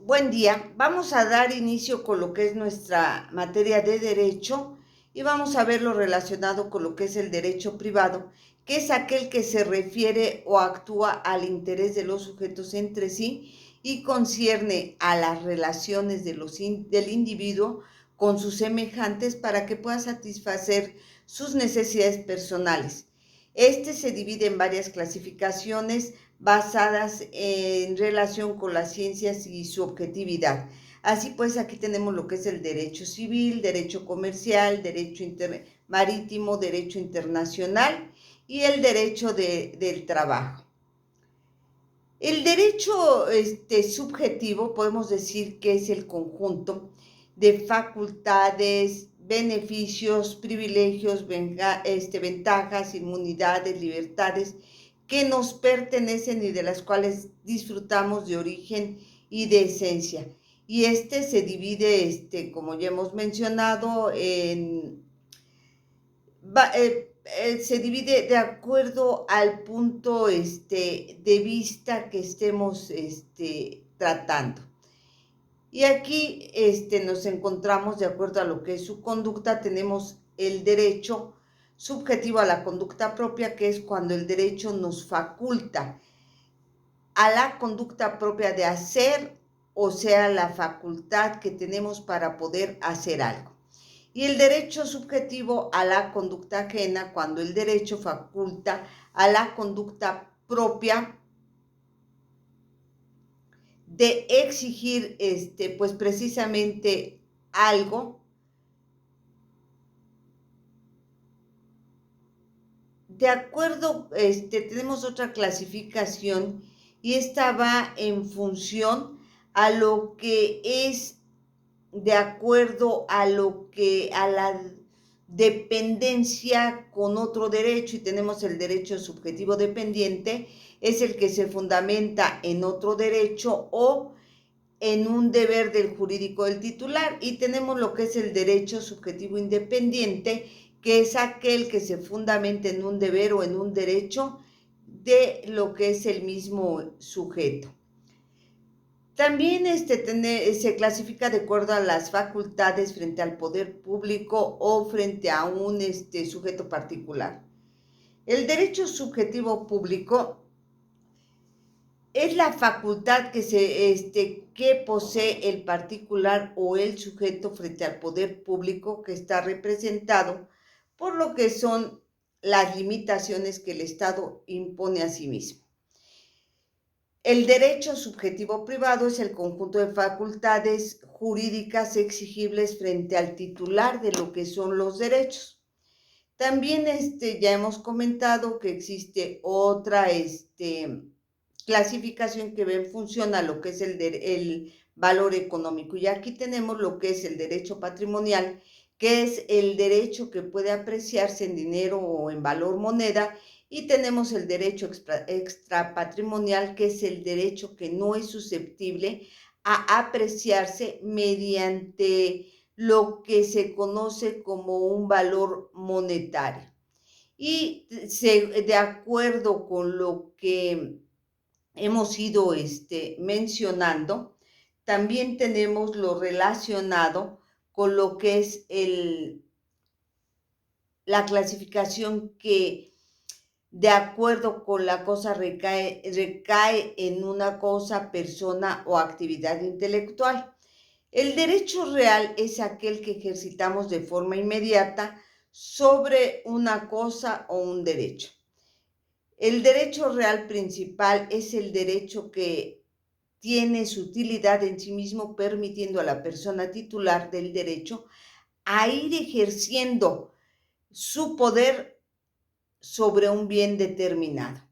Buen día. Vamos a dar inicio con lo que es nuestra materia de derecho y vamos a ver lo relacionado con lo que es el derecho privado, que es aquel que se refiere o actúa al interés de los sujetos entre sí y concierne a las relaciones del individuo con sus semejantes para que pueda satisfacer sus necesidades personales. Este se divide en varias clasificaciones basadas en relación con las ciencias y su objetividad. Así pues, aquí tenemos lo que es el derecho civil, derecho comercial, derecho marítimo, derecho internacional y el derecho del trabajo. El derecho subjetivo podemos decir que es el conjunto de facultades, beneficios, privilegios, ventajas, inmunidades, libertades que nos pertenecen y de las cuales disfrutamos de origen y de esencia. Y se divide, como ya hemos mencionado, se divide de acuerdo al punto de vista que estemos tratando. Y aquí nos encontramos de acuerdo a lo que es su conducta, tenemos el derecho subjetivo a la conducta propia, que es cuando el derecho nos faculta a la conducta propia de hacer, o sea, la facultad que tenemos para poder hacer algo. Y el derecho subjetivo a la conducta ajena, cuando el derecho faculta a la conducta propia de exigir, pues precisamente algo. De acuerdo, tenemos otra clasificación y esta va en función a lo que es de acuerdo a la dependencia con otro derecho, y tenemos el derecho subjetivo dependiente, es el que se fundamenta en otro derecho o en un deber del jurídico del titular, y tenemos lo que es el derecho subjetivo independiente, que es aquel que se fundamenta en un deber o en un derecho de lo que es el mismo sujeto. También se clasifica de acuerdo a las facultades frente al poder público o frente a un sujeto particular. El derecho subjetivo público es la facultad que posee el particular o el sujeto frente al poder público, que está representado por lo que son las limitaciones que el Estado impone a sí mismo. El derecho subjetivo privado es el conjunto de facultades jurídicas exigibles frente al titular de lo que son los derechos. También ya hemos comentado que existe otra clasificación que ve en función a lo que es el valor económico. Y aquí tenemos lo que es el derecho patrimonial, que es el derecho que puede apreciarse en dinero o en valor moneda, y tenemos el derecho extrapatrimonial, que es el derecho que no es susceptible a apreciarse mediante lo que se conoce como un valor monetario. Y de acuerdo con lo que hemos ido mencionando, también tenemos lo relacionado con lo que es la clasificación que de acuerdo con la cosa recae en una cosa, persona o actividad intelectual. El derecho real es aquel que ejercitamos de forma inmediata sobre una cosa o un derecho. El derecho real principal es el derecho que tiene su utilidad en sí mismo, permitiendo a la persona titular del derecho a ir ejerciendo su poder sobre un bien determinado.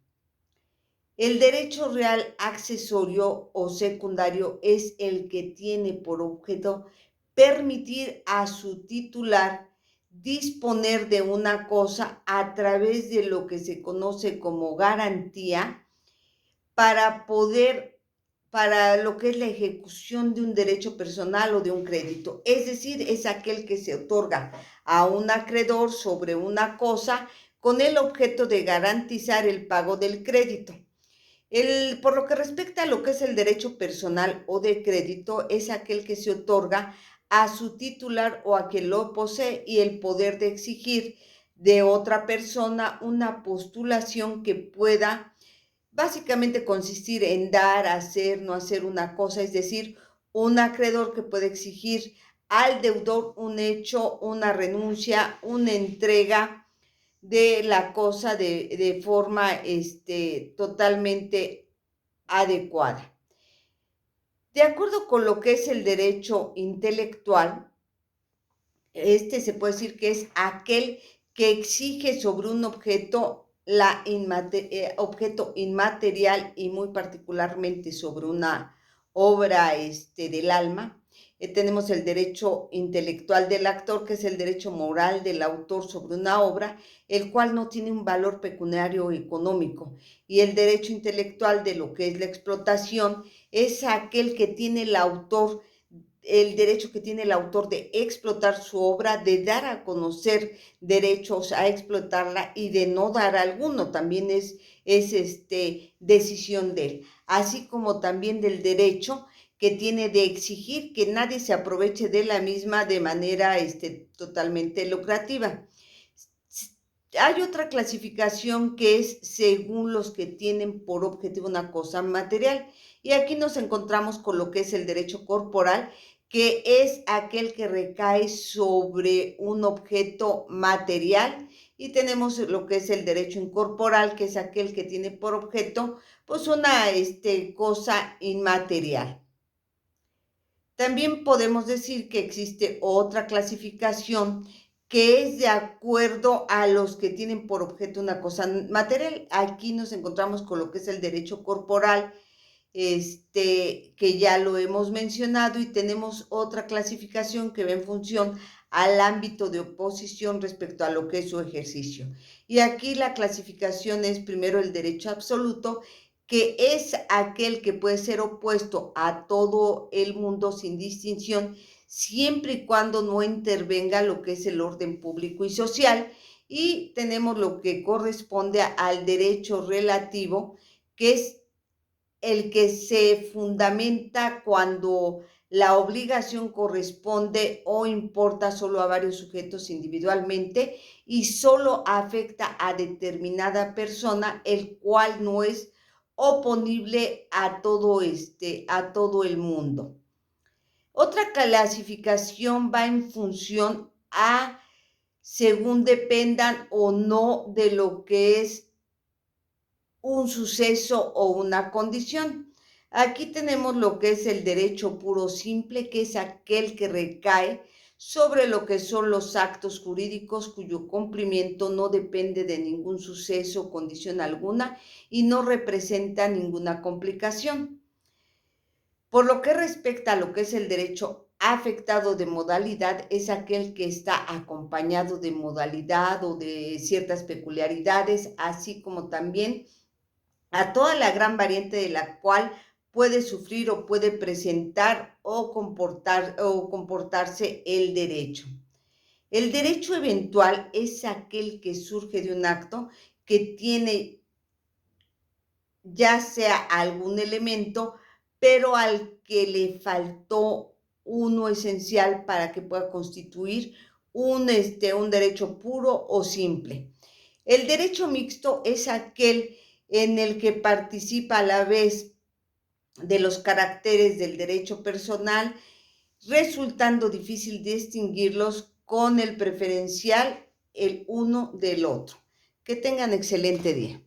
El derecho real accesorio o secundario es el que tiene por objeto permitir a su titular disponer de una cosa a través de lo que se conoce como garantía para lo que es la ejecución de un derecho personal o de un crédito. Es decir, es aquel que se otorga a un acreedor sobre una cosa con el objeto de garantizar el pago del crédito. Por lo que respecta a lo que es el derecho personal o de crédito, es aquel que se otorga a su titular o a quien lo posee y el poder de exigir de otra persona una postulación que pueda básicamente consistir en dar, hacer, no hacer una cosa, es decir, un acreedor que puede exigir al deudor un hecho, una renuncia, una entrega de la cosa de forma totalmente adecuada. De acuerdo con lo que es el derecho intelectual, se puede decir que es aquel que exige sobre un objeto objeto inmaterial y muy particularmente sobre una obra del alma. Tenemos el derecho intelectual del actor, que es el derecho moral del autor sobre una obra, el cual no tiene un valor pecuniario o económico. Y el derecho intelectual de lo que es la explotación es aquel que tiene el derecho que tiene el autor de explotar su obra, de dar a conocer derechos a explotarla y de no dar alguno, también es decisión de él, así como también del derecho que tiene de exigir que nadie se aproveche de la misma de manera totalmente lucrativa. Hay otra clasificación que es según los que tienen por objetivo una cosa material. Y aquí nos encontramos con lo que es el derecho corporal, que es aquel que recae sobre un objeto material. Y tenemos lo que es el derecho incorporal, que es aquel que tiene por objeto pues una cosa inmaterial. También podemos decir que existe otra clasificación que es de acuerdo a los que tienen por objeto una cosa material. Aquí nos encontramos con lo que es el derecho corporal, que ya lo hemos mencionado, y tenemos otra clasificación que va en función al ámbito de oposición respecto a lo que es su ejercicio. Y aquí la clasificación es primero el derecho absoluto, que es aquel que puede ser opuesto a todo el mundo sin distinción, siempre y cuando no intervenga lo que es el orden público y social. Y tenemos lo que corresponde al derecho relativo, que es el que se fundamenta cuando la obligación corresponde o importa solo a varios sujetos individualmente y solo afecta a determinada persona, el cual no es oponible a todo el mundo. Otra clasificación va en función a según dependan o no de lo que es un suceso o una condición. Aquí tenemos lo que es el derecho puro simple, que es aquel que recae sobre lo que son los actos jurídicos cuyo cumplimiento no depende de ningún suceso o condición alguna y no representa ninguna complicación. Por lo que respecta a lo que es el derecho afectado de modalidad, es aquel que está acompañado de modalidad o de ciertas peculiaridades, así como también a toda la gran variante de la cual puede sufrir o puede presentar o comportarse el derecho. El derecho eventual es aquel que surge de un acto que tiene ya sea algún elemento, pero al que le faltó uno esencial para que pueda constituir un derecho puro o simple. El derecho mixto es aquel en el que participa a la vez de los caracteres del derecho personal, resultando difícil distinguirlos con el preferencial el uno del otro. Que tengan excelente día.